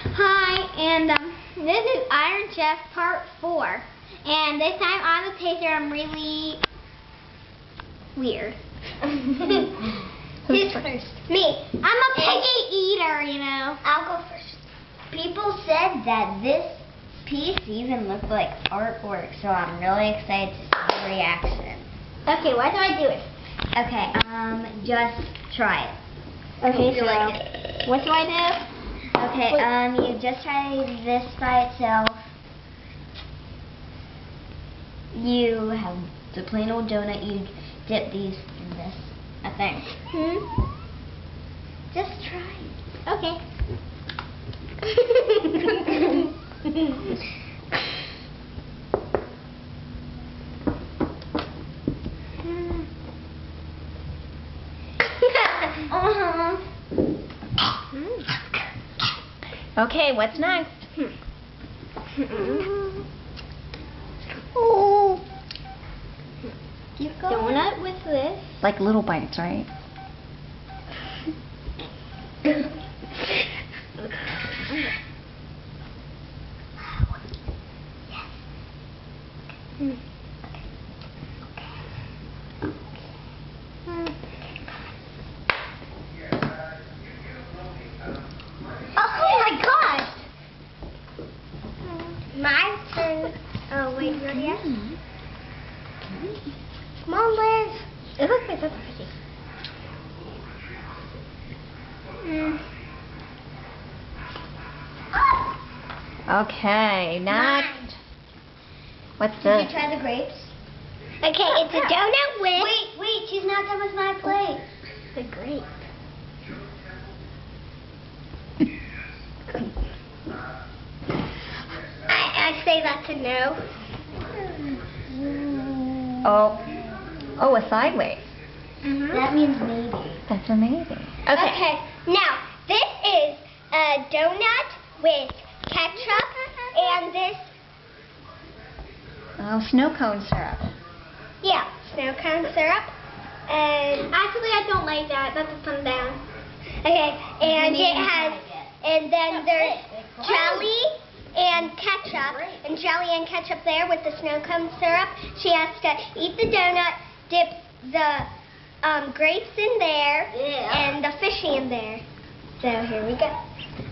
Hi, and this is Iron Chef Part 4. And this time I'm a taster. I'm really weird. Who's first? Me. I'm a picky eater, you know. I'll go first. People said that this piece even looked like artwork, so I'm really excited to see the reaction. Okay, what do I do it? Okay, just try it. Okay, so like it. what do I do? Okay, you just try this by itself. You have the plain old donut. You dip these in this, I think. Just try it. Okay. Okay, what's next? Oh. Donut with this. Like little bites, right? My turn. Oh, wait, you ready? Come on, Liz. It looks like that's pretty. Okay, next. What's Did this? you try the grapes? Okay, it's a donut with... Wait, she's not done with my plate. The grape. I say that's a no. Oh, a sideways. That means maybe. That's a maybe. Okay, now, this is a donut with ketchup and this, Oh, snow cone syrup. yeah, snow cone syrup. And actually, I don't like that. That's a thumb down. Okay, and it has, and then there's jelly and ketchup, and jelly and ketchup there with the snow cone syrup. She has to eat the donut, dip the grapes in there, and the fishy in there. So here we go.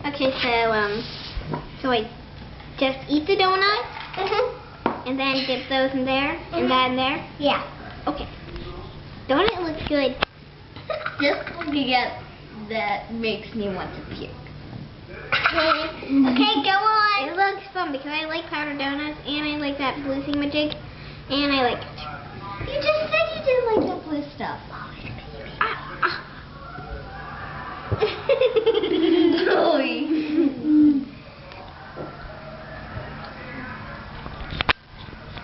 Okay, so I just eat the donut, and then dip those in there, and that in there. Yeah. Okay. Donut looks good. Just looking at that makes me want to puke. Okay, go on. It looks fun because I like powdered donuts, and I like that blue thingamajig, and I like it. You just said you didn't like that blue stuff.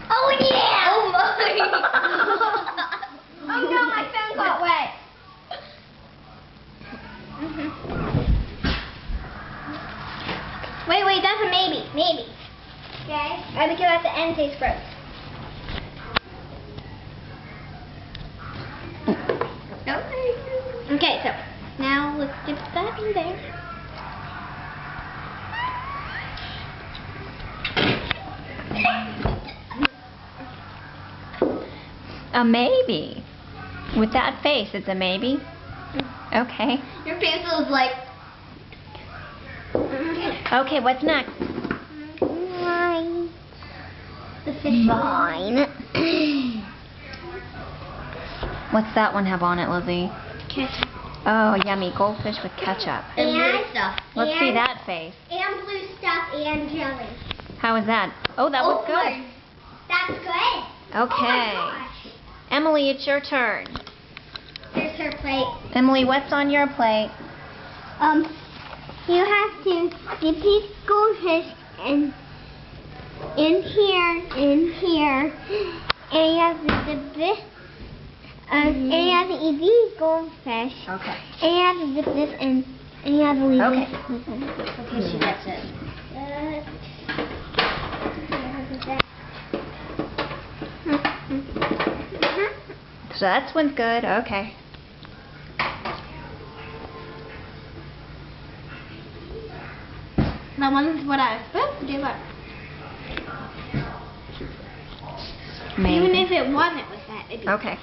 Oh yeah! Oh my! Oh no, my phone got wet. Wait, that's a maybe. Maybe. Okay? Because at the end tastes gross. Okay, so now let's dip that in there. A maybe. With that face, it's a maybe. Okay. Your face was like... Okay, what's next? Mine. The fish. Fine. What's that one have on it, Lizzie? Ketchup. Oh, yummy. Goldfish with ketchup. And blue stuff. Let's see that face. And blue stuff and jelly. How is that? Oh, that was good. That's good. Okay. Oh my gosh. Emily, it's your turn. Here's her plate. Emily, what's on your plate? You have to dip these goldfish in here, and you have to dip this, and you have to eat these goldfish, Okay. and you have to dip this in, and you have to leave Okay. this. Okay, she gets it. So that one's good. Okay. That wasn't what I was supposed to do, but Maybe. even if it wasn't with that, it'd be Okay.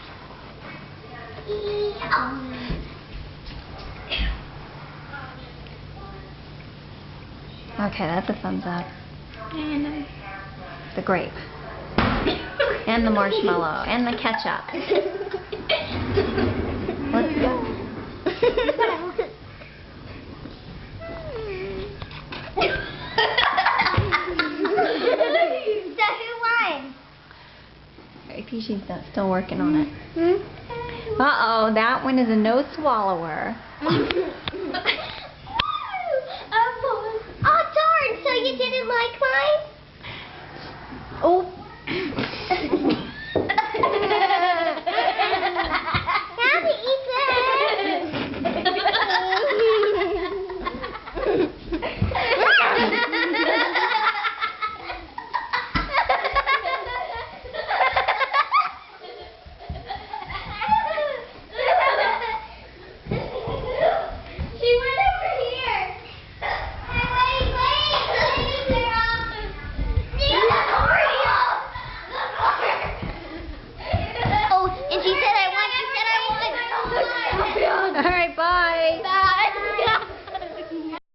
Okay, that's a thumbs up. And, The grape. And the marshmallow. And the ketchup. Let's go. So who won? She's still working on it. Uh-oh, that one is a no swallower.